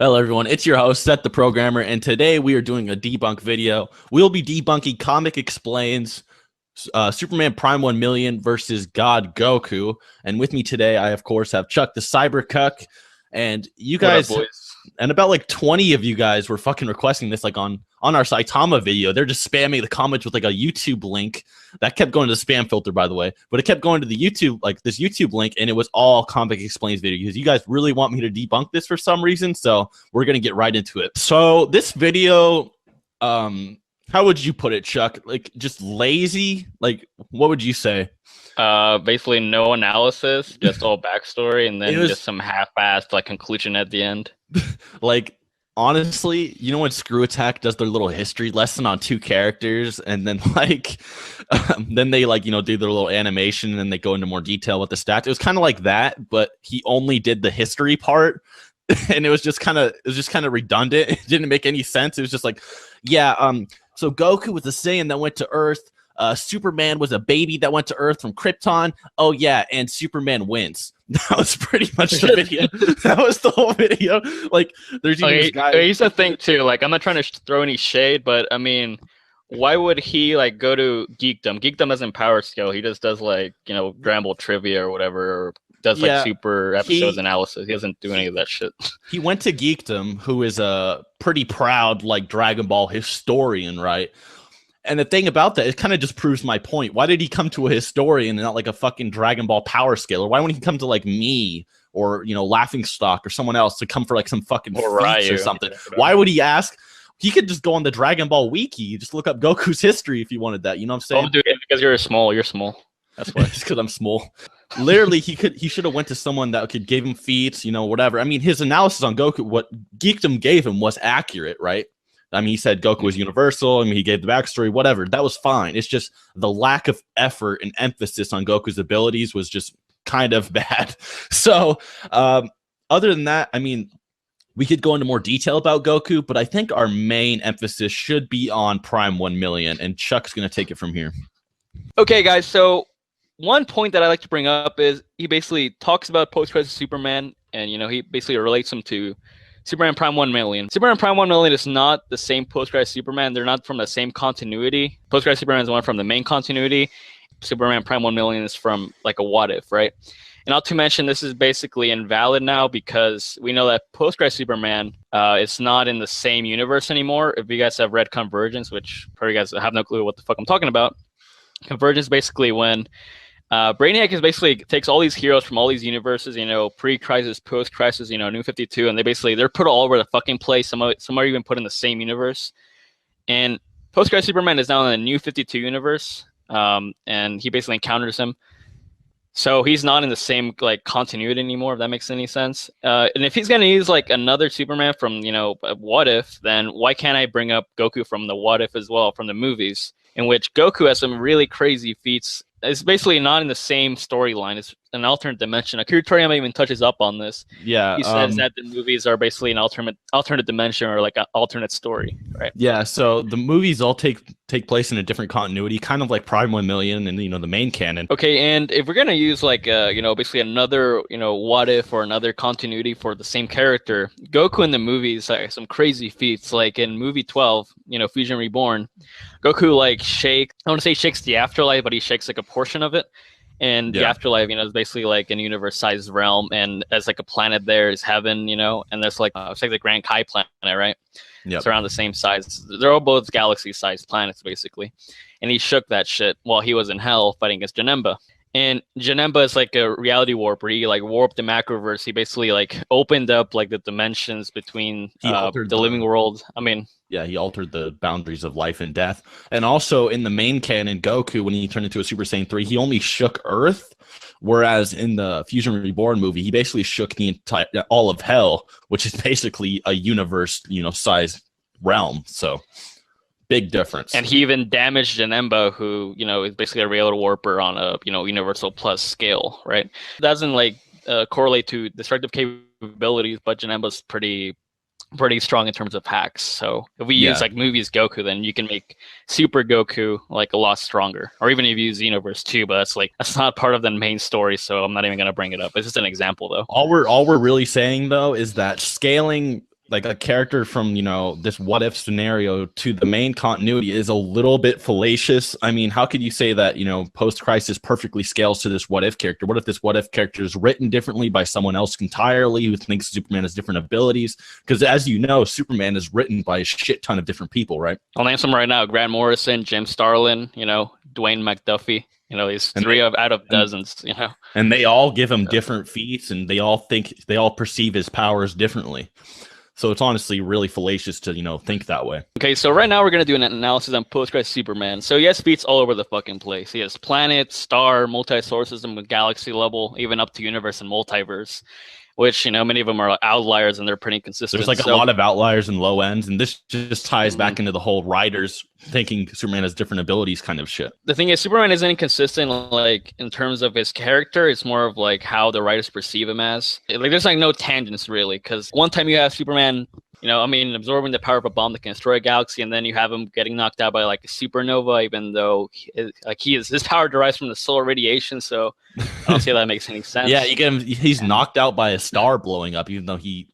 Hello, everyone. It's your host, Seth the Programmer, and today we are doing a debunk video. We'll be debunking Comic Explains Superman Prime 1 Million versus God Goku. And with me today, I, of course, have Chuck the Cybercuck. And you guys, what up, boys? And about like 20 of you guys were fucking requesting this, like on our Saitama video. They're just spamming the comments with like a YouTube link that kept going to the spam filter, by the way. But it kept going to the YouTube, like this YouTube link, and it was all Comic Explains video because you guys really want me to debunk this for some reason. So we're gonna get right into it. So this video, how would you put it, Chuck? Like just lazy? Like what would you say? Basically no analysis, just all backstory, and then just some half-assed like conclusion at the end. Like honestly, you know when Screw Attack does their little history lesson on two characters, and then like then they like, you know, do their little animation and then they go into more detail with the stats. It was kind of like that, but he only did the history part. And it was just kind of redundant. It didn't make any sense. It was just like, yeah, so Goku was a Saiyan that went to Earth. Superman was a baby that went to Earth from Krypton. Oh yeah, and Superman wins. That was pretty much the video. That was the whole video. Like, there's even this guy. Here's the thing too. Like, I'm not trying to throw any shade, but I mean, why would he like go to Geekdom? Geekdom doesn't power scale. He just does like, you know, Dragon Ball trivia or whatever, or does like super episodes analysis. He doesn't do any of that shit. He went to Geekdom, who is a pretty proud like Dragon Ball historian, right? And the thing about that, it kind of just proves my point. Why did he come to a historian and not like a fucking Dragon Ball power scaler? Why wouldn't he come to like me or, you know, Laughing Stock or someone else to come for like some fucking feats or something? Why would he ask? He could just go on the Dragon Ball wiki, just look up Goku's history if he wanted that. You know what I'm saying? Oh, dude, because you're small. You're small. That's why. It's because I'm small. Literally, he should have went to someone that could give him feats, you know, whatever. I mean, his analysis on Goku, what Geekdom gave him was accurate, right? I mean, he said Goku was universal. I mean, he gave the backstory, whatever. That was fine. It's just the lack of effort and emphasis on Goku's abilities was just kind of bad. So, other than that, I mean, we could go into more detail about Goku, but I think our main emphasis should be on Prime 1 Million, and Chuck's going to take it from here. Okay, guys. So one point that I like to bring up is he basically talks about post-credit Superman, and, you know, he basically relates him to Superman Prime 1 Million. Superman Prime 1 Million is not the same post-credit Superman. They're not from the same continuity. Post-credit Superman is one from the main continuity. Superman Prime 1 Million is from like a what if, right? And not to mention, this is basically invalid now because we know that post-credit Superman is not in the same universe anymore. If you guys have read Convergence, which probably you guys have no clue what the fuck I'm talking about. Convergence basically when Brainiac is basically takes all these heroes from all these universes, you know, pre-crisis, post-crisis, you know, New 52, and they're put all over the fucking place. Some are even put in the same universe. And post-crisis Superman is now in the New 52 universe, and he basically encounters him. So he's not in the same like continuity anymore, if that makes any sense. And if he's gonna use like another Superman from, you know, What If, then why can't I bring up Goku from the What If as well, from the movies, in which Goku has some really crazy feats. It's basically not in the same storyline. It's an alternate dimension. Akira Toriyama even touches up on this. Yeah, he says that the movies are basically an alternate dimension or like an alternate story, right? Yeah, so the movies all take place in a different continuity, kind of like Prime 1 Million and, you know, the main canon. Okay, and if we're gonna use like you know, basically another, you know, what if or another continuity for the same character, Goku in the movies some crazy feats. Like in movie 12, you know, Fusion Reborn, Goku like I want to say shakes the afterlife, but he shakes like a portion of it. And the afterlife, you know, is basically like an universe-sized realm, and as like a planet there is heaven, you know, and there's like it's like the Grand Kai planet, right? Yeah, it's around the same size. They're all both galaxy-sized planets, basically. And he shook that shit while he was in hell fighting against Janemba. And Janemba is like a reality warper. He like warped the macroverse. He basically like opened up like the dimensions between the living world. I mean, yeah, he altered the boundaries of life and death. And also in the main canon, Goku, when he turned into a Super Saiyan 3, he only shook Earth. Whereas in the Fusion Reborn movie, he basically shook the entire all of hell, which is basically a universe, you know, size realm. So big difference. And he even damaged Janemba, who, you know, is basically a reality warper on a, you know, universal plus scale, right? It doesn't like correlate to destructive capabilities, but Janemba's pretty strong in terms of hacks. So if we use like movies Goku, then you can make Super Goku like a lot stronger. Or even if you use Xenoverse too, but that's not part of the main story, so I'm not even gonna bring it up. It's just an example though. All we're really saying though is that scaling like a character from, this what if scenario to the main continuity is a little bit fallacious. I mean, how could you say that, post-crisis perfectly scales to this what if character? What if this what if character is written differently by someone else entirely who thinks Superman has different abilities? Because as you know, Superman is written by a shit ton of different people, right? I'll name some right now: Grant Morrison, Jim Starlin, Dwayne McDuffie. These three out of dozens. And they all give him different feats, and they all perceive his powers differently. So it's honestly really fallacious to, think that way. Okay, so right now we're going to do an analysis on post-crisis Superman. So he has feats all over the fucking place. He has planet, star, multi-source system, galaxy level, even up to universe and multiverse, which, many of them are outliers and they're pretty consistent. There's a lot of outliers and low ends, and this just ties back into the whole writers thinking Superman has different abilities kind of shit. The thing is, Superman isn't inconsistent, like, in terms of his character. It's more of, like, how the writers perceive him as. Like, there's, like, no tangents, really, because one time you have Superman, absorbing the power of a bomb that can destroy a galaxy, and then you have him getting knocked out by, like, a supernova, even though, his power derives from the solar radiation, so I don't see how that makes any sense. Yeah, you get him, he's knocked out by a star blowing up, even though he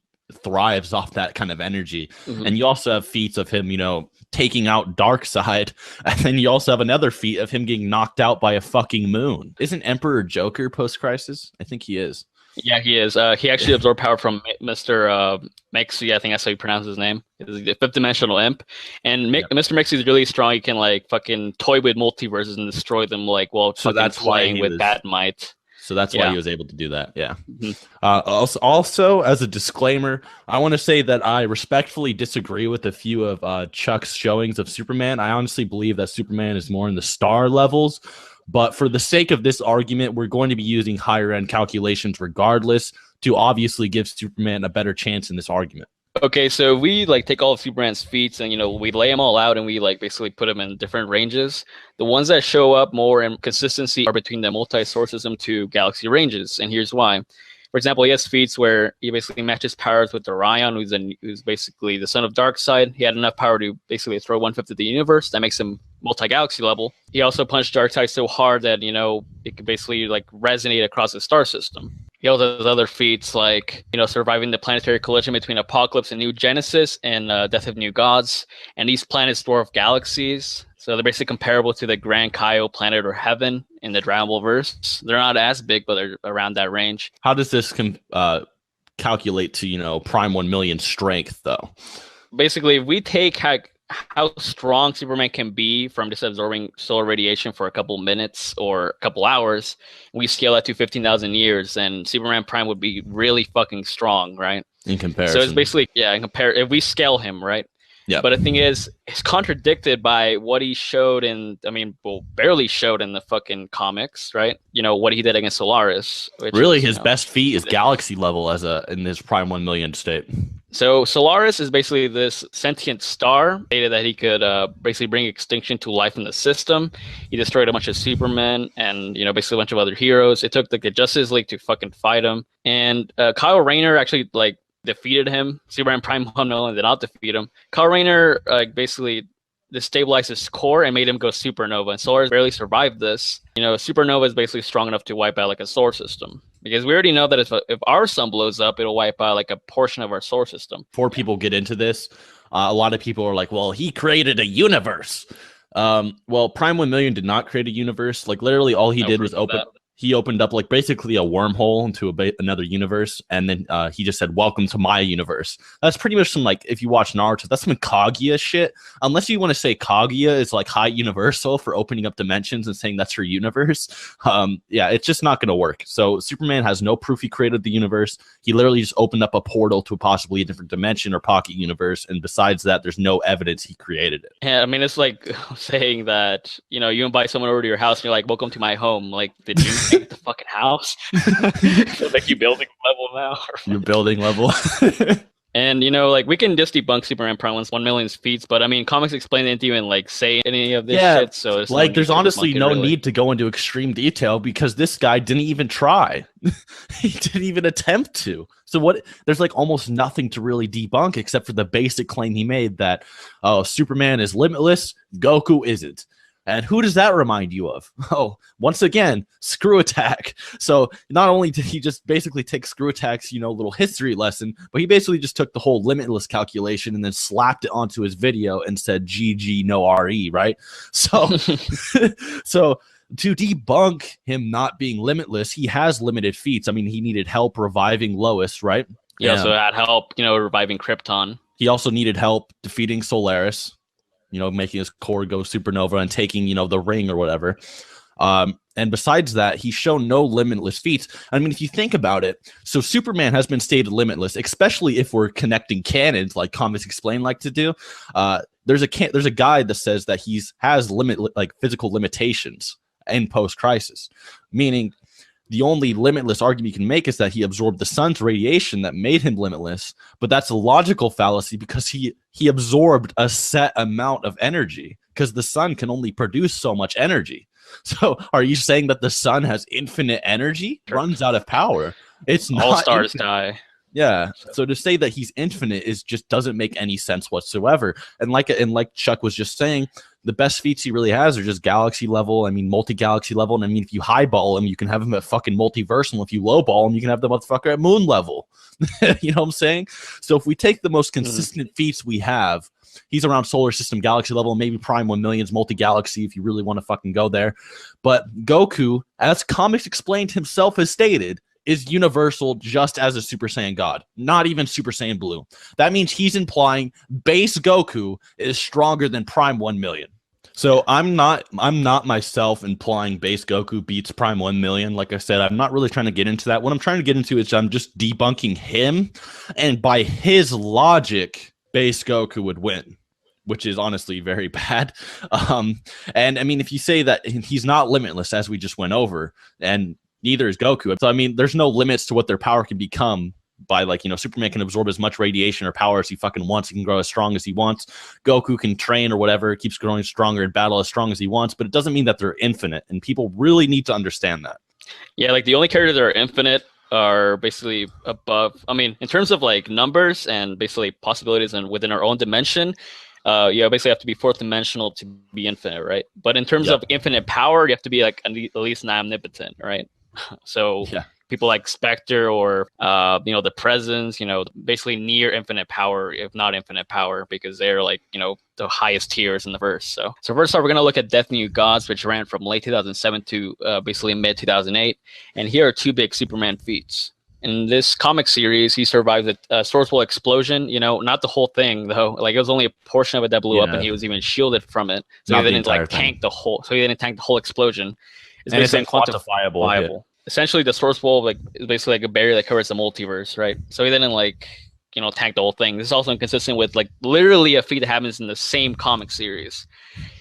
thrives off that kind of energy. And you also have feats of him, taking out Darkseid, and then you also have another feat of him getting knocked out by a fucking moon. Isn't Emperor Joker post-crisis? I think he is. Yeah, he is. He actually absorbed power from Mr. Mexi. I think that's how you pronounce his name. He's the fifth dimensional imp. And Mr. Mexi is really strong. He can, like, fucking toy with multiverses and destroy them, like, while fucking flying with bat might. So that's why he was able to do that. Yeah. Also, as a disclaimer, I want to say that I respectfully disagree with a few of Chuck's showings of Superman. I honestly believe that Superman is more in the star levels. But for the sake of this argument, we're going to be using higher end calculations regardless to obviously give Superman a better chance in this argument. Okay, so we, like, take all of Superman's feats and, we lay them all out and we, like, basically put them in different ranges. The ones that show up more in consistency are between the multi-source system to galaxy ranges, and here's why. For example, he has feats where he basically matches powers with Orion, who's basically the son of Darkseid. He had enough power to basically throw 1/5 of the universe. That makes him multi-galaxy level. He also punched Darkseid so hard that, it could basically, like, resonate across the star system. He also has other feats like, surviving the planetary collision between Apocalypse and New Genesis and Death of New Gods. And these planets dwarf galaxies. So they're basically comparable to the Grand Kaio planet or Heaven in the Dragon Ball verse. They're not as big, but they're around that range. How does this calculate to, prime 1 million strength, though? Basically, if we take how strong Superman can be from just absorbing solar radiation for a couple minutes or a couple hours, we scale that to 15,000 years, and Superman Prime would be really fucking strong, right? In comparison. So it's basically, if we scale him, right? Yeah. But the thing is, it's contradicted by what he showed barely showed in the fucking comics, right? What he did against Solaris. Really, his best feat is galaxy level in this Prime 1 million state. So Solaris is basically this sentient star, data that he could basically bring extinction to life in the system. He destroyed a bunch of Supermen and, basically a bunch of other heroes. It took, like, the Justice League to fucking fight him. And Kyle Rayner actually, like, defeated him. Superman Prime 1 million did not defeat him. Kyle Rayner basically destabilized his core and made him go supernova. And Solaris barely survived this. Supernova is basically strong enough to wipe out, like, a solar system. Because we already know that if our sun blows up, it'll wipe out, like, a portion of our solar system. Before people get into this, a lot of people are like, well, he created a universe. Well, Prime 1 million did not create a universe. Like, literally all he did was he opened up, like, basically a wormhole into another universe, and then he just said, welcome to my universe. That's pretty much some, like, if you watch Naruto, that's some Kaguya shit. Unless you want to say Kaguya is, like, high universal for opening up dimensions and saying that's her universe. It's just not going to work. So Superman has no proof he created the universe. He literally just opened up a portal to possibly a different dimension or pocket universe, and besides that, there's no evidence he created it. Yeah, it's like saying that, you invite someone over to your house and you're like, welcome to my home. Like, did you the fucking house? Like, you building level now. You're building level. And we can just debunk Superman Prime 1 million's feats, but ComicsExplained didn't even, like, say any of this shit. So it's like, there's honestly no need to go into extreme detail because this guy didn't even try. He didn't even attempt to. So there's, like, almost nothing to really debunk except for the basic claim he made that Superman is limitless, Goku isn't. And who does that remind you of? Oh, once again, Screw Attack. So not only did he just basically take Screw Attack's, little history lesson, but he basically just took the whole limitless calculation and then slapped it onto his video and said GG no RE, right? So so to debunk him not being limitless, he has limited feats. I mean, he needed help reviving Lois, right? He also had help, reviving Krypton. He also needed help defeating Solaris, making his core go supernova and taking, the ring or whatever. And besides that, he's shown no limitless feats. I mean, if you think about it, so Superman has been stated limitless, especially if we're connecting canons like ComicsExplained like to do. There's a guide that says that has physical limitations in post-crisis, meaning the only limitless argument you can make is that he absorbed the sun's radiation that made him limitless, but that's a logical fallacy because he absorbed a set amount of energy because the sun can only produce so much energy. So are you saying that the sun has infinite energy? It runs out of power. It's not all stars infinite. die. Yeah. So to say that he's infinite just doesn't make any sense whatsoever. And like Chuck was just saying, the best feats he really has are just galaxy level. I mean, multi-galaxy level. And I mean, if you highball him, you can have him at fucking multiversal. If you lowball him, you can have the motherfucker at moon level. You know what I'm saying? So if we take the most consistent feats we have, he's around solar system galaxy level, maybe Prime 1 Million's multi-galaxy if you really want to fucking go there. But Goku, as ComicsExplained himself has stated, is universal just as a Super Saiyan God, not even Super Saiyan Blue. That means he's implying base Goku is stronger than Prime 1 Million. So I'm not myself implying base Goku beats Prime 1 Million. Like I said, I'm not really trying to get into that. What I'm trying to get into is I'm just debunking him, and by his logic, base Goku would win, which is honestly very bad. And I mean, if you say that he's not limitless, as we just went over, and neither is Goku. So, I mean, there's no limits to what their power can become by, Superman can absorb as much radiation or power as he fucking wants. He can grow as strong as he wants. Goku can train or whatever, keeps growing stronger in battle as strong as he wants, but it doesn't mean that they're infinite, and people really need to understand that. Yeah, the only characters that are infinite are basically above. I mean, in terms of numbers and basically possibilities and within our own dimension, you basically have to be fourth dimensional to be infinite, right? But in terms of infinite power, you have to be at least omnipotent, right? So people like Spectre or the Presence, basically near infinite power, if not infinite power, because they're the highest tiers in the verse. So first off, we're gonna look at Death New Gods, which ran from late 2007 to basically mid 2008, and here are two big Superman feats. In this comic series, he survived a sourceful explosion. Not the whole thing though. It was only a portion of it that blew up, and he was even shielded from it. So he didn't tank the whole. So he didn't tank the whole explosion. It's basically quantifiable. Essentially, the source wall is basically a barrier that covers the multiverse, right? So he didn't tank the whole thing. This is also inconsistent with literally a feat that happens in the same comic series.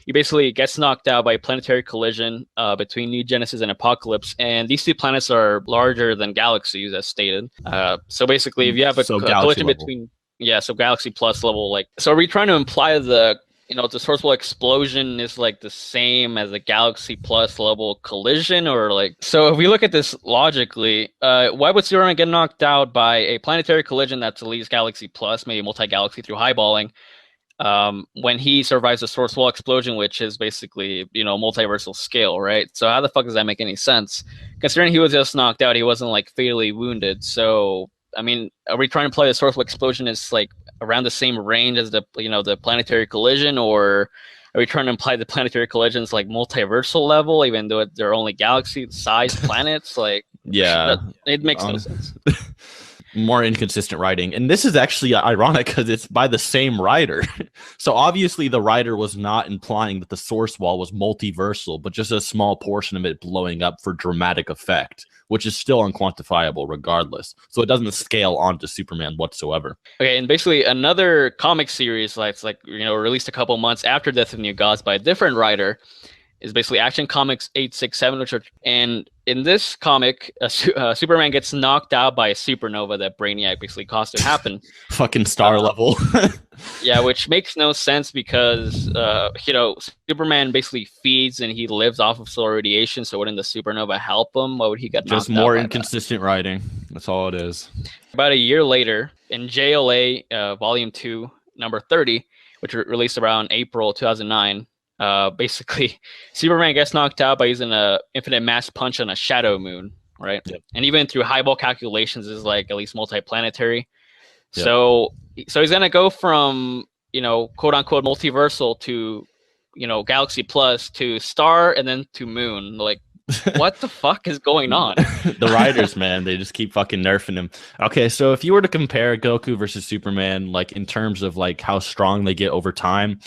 He basically gets knocked out by a planetary collision between New Genesis and Apocalypse, and these two planets are larger than galaxies, as stated. So basically, if you have a collision between, so galaxy plus level, so are we trying to imply the the sourceful explosion is the same as a galaxy plus level collision, or so if we look at this logically, why would Superman get knocked out by a planetary collision that's at least galaxy plus, maybe multi-galaxy through highballing, when he survives a sourceful explosion, which is basically multiversal scale, right? So how the fuck does that make any sense? Considering he was just knocked out, he wasn't fatally wounded. So I mean, are we trying to play the sourceful explosion is around the same range as the the planetary collision, or are we trying to imply the planetary collision is multiversal level, even though they're only galaxy-sized planets? It makes no sense. More inconsistent writing, and this is actually ironic because it's by the same writer. So obviously the writer was not implying that the source wall was multiversal, but just a small portion of it blowing up for dramatic effect, which is still unquantifiable regardless. So it doesn't scale onto Superman whatsoever. Okay, and basically another comic series released a couple months after Death of New Gods by a different writer is basically Action Comics 867, and in this comic, Superman gets knocked out by a supernova that Brainiac basically caused to happen. Fucking star level. Yeah, which makes no sense because Superman basically feeds and he lives off of solar radiation. So wouldn't the supernova help him? Why would he get knocked out? Just more inconsistent writing. That's all it is. About a year later, in JLA Volume 2, number 30, which released around April 2009. Basically, Superman gets knocked out by using a infinite mass punch on a shadow moon, right? Yep. And even through highball calculations, is like at least multiplanetary. Yep. So he's gonna go from, you know, quote unquote multiversal to, you know, Galaxy Plus to Star and then to Moon. Like, what the fuck is going on? The writers, man, they just keep fucking nerfing him. Okay, so if you were to compare Goku versus Superman, like in terms of like how strong they get over time,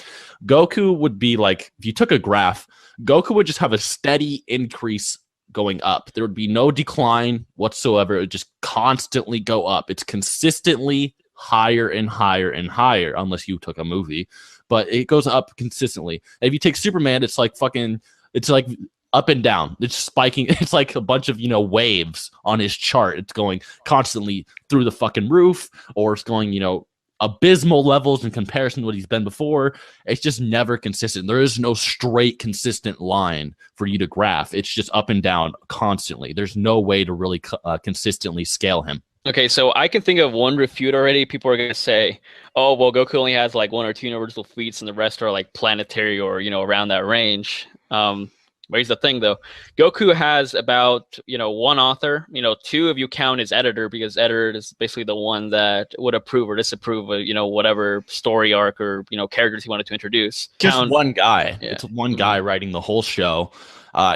Goku would be like, if you took a graph, Goku would just have a steady increase going up. There would be no decline whatsoever. It would just constantly go up. It's consistently higher and higher and higher, unless you took a movie, but it goes up consistently. If you take Superman, it's like fucking, it's like up and down. It's spiking. It's like a bunch of, you know, waves on his chart. It's going constantly through the fucking roof, or it's going, you know, abysmal levels in comparison to what he's been before. It's just never consistent. There is no straight consistent line for you to graph. It's just up and down constantly. There's no way to really consistently scale him. Okay, so I can think of one refute already. People are going to say, oh, well, Goku only has like 1 or 2 universal feats and the rest are like planetary or, you know, around that range. But here's the thing, though. Goku has about, you know, 1 author, you know, 2 if you count his editor, because editor is basically the one that would approve or disapprove of, you know, whatever story arc or, you know, characters he wanted to introduce. Just one guy. Yeah. It's one guy writing the whole show.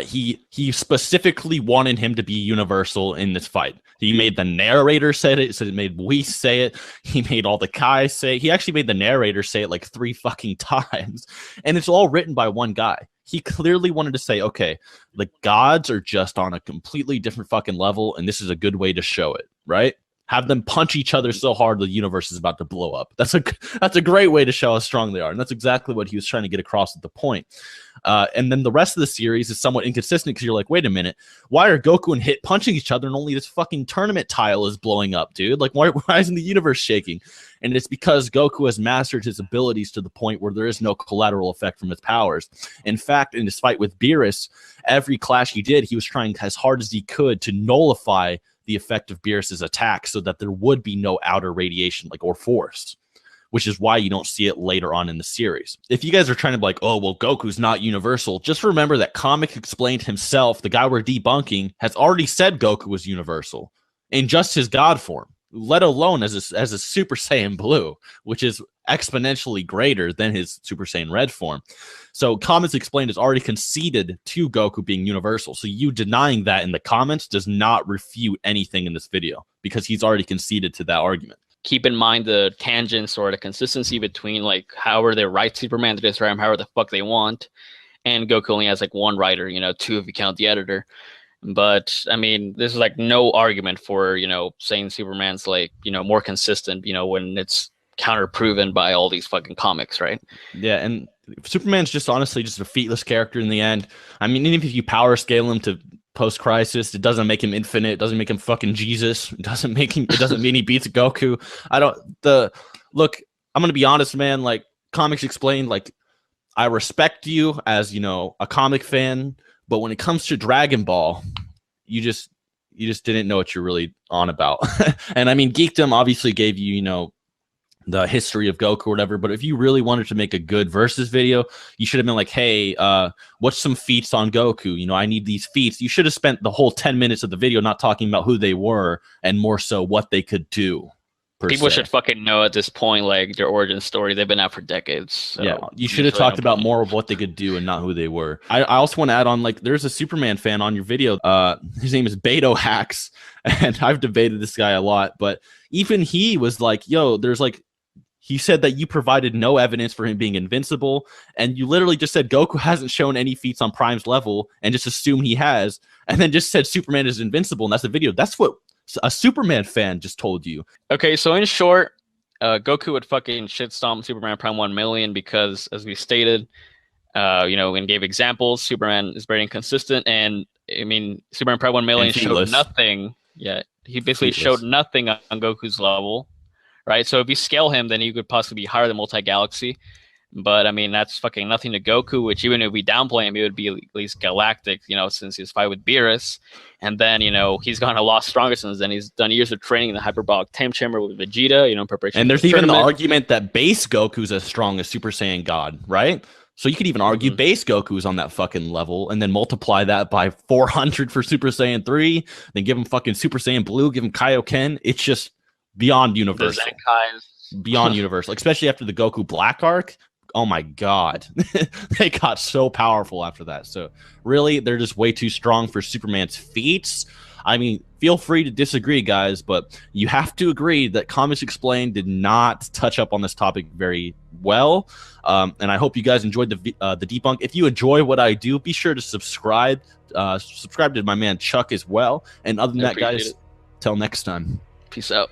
He specifically wanted him to be universal in this fight. He made the narrator say it, so he made Whis say it. He made all the Kai say it. He actually made the narrator say it like 3 fucking times. And it's all written by one guy. He clearly wanted to say, okay, the gods are just on a completely different fucking level, and this is a good way to show it, right? Have them punch each other so hard the universe is about to blow up. That's a great way to show how strong they are, and that's exactly what he was trying to get across at the point. And then the rest of the series is somewhat inconsistent because you're like, wait a minute, why are Goku and Hit punching each other and only this fucking tournament tile is blowing up, dude? Like, why isn't the universe shaking? And it's because Goku has mastered his abilities to the point where there is no collateral effect from his powers. In fact, in his fight with Beerus, every clash he did, he was trying as hard as he could to nullify the effect of Beerus's attack so that there would be no outer radiation like or force, which is why you don't see it later on in the series. If you guys are trying to be like, oh, well, Goku's not universal, just remember that ComicsExplained himself, the guy we're debunking, has already said Goku was universal in just his God form, let alone as a Super Saiyan Blue, which is exponentially greater than his Super Saiyan Red form. So ComicsExplained has already conceded to Goku being universal. So you denying that in the comments does not refute anything in this video because he's already conceded to that argument. Keep in mind the tangents or the consistency between like however they write Superman to describe him however the fuck they want, and Goku only has like 1 writer, you know, 2 if you count the editor. But I mean, there's like no argument for, you know, saying Superman's like, you know, more consistent, you know, when it's counter proven by all these fucking comics, right? Yeah, and Superman's just honestly just a featless character in the end. I mean, even if you power scale him to post-crisis, it doesn't make him infinite. It doesn't make him fucking Jesus. It doesn't mean he beats Goku. Look, I'm gonna be honest, man. Like, ComicsExplained, like, I respect you as, you know, a comic fan, but when it comes to Dragon Ball, you just didn't know what you're really on about. And I mean, Geekdom obviously gave you, you know, the history of Goku or whatever, but if you really wanted to make a good versus video, you should have been like, hey, what's some feats on Goku? You know, I need these feats. You should have spent the whole 10 minutes of the video not talking about who they were and more so what they could do. People should fucking know at this point, like, their origin story. They've been out for decades. So yeah, you should have talked about more of what they could do and not who they were. I also want to add on, like, there's a Superman fan on your video. His name is Beto Hacks, and I've debated this guy a lot, but even he was like, yo, there's like, he said that you provided no evidence for him being invincible, and you literally just said Goku hasn't shown any feats on Prime's level and just assume he has, and then just said Superman is invincible, and that's the video. That's what a Superman fan just told you. Okay, so in short, Goku would fucking shitstomp Superman Prime 1 million because, as we stated, you know, and gave examples, Superman is very inconsistent, and I mean, Superman Prime 1 million showed nothing. Yeah, he basically showed nothing on Goku's level. Right, so if you scale him, then he could possibly be higher than multi-galaxy. But I mean, that's fucking nothing to Goku, which even if we downplay him, he would be at least galactic, you know, since his fight with Beerus. And then, you know, he's gone a lot stronger since then. He's done years of training in the hyperbolic time chamber with Vegeta, you know, in preparation. And there's even the argument that base Goku's as strong as Super Saiyan God, right? So you could even argue base Goku is on that fucking level, and then multiply that by 400 for Super Saiyan 3, then give him fucking Super Saiyan Blue, give him Kaioken. It's just beyond universal. Beyond universal, especially after the Goku Black arc. Oh my god. They got so powerful after that. So really, they're just way too strong for Superman's feats. I mean, feel free to disagree, guys, but you have to agree that Comics Explained did not touch up on this topic very well. And I hope you guys enjoyed the debunk. If you enjoy what I do, be sure to subscribe. Subscribe to my man Chuck as well. And other than that, guys, till next time. Peace out.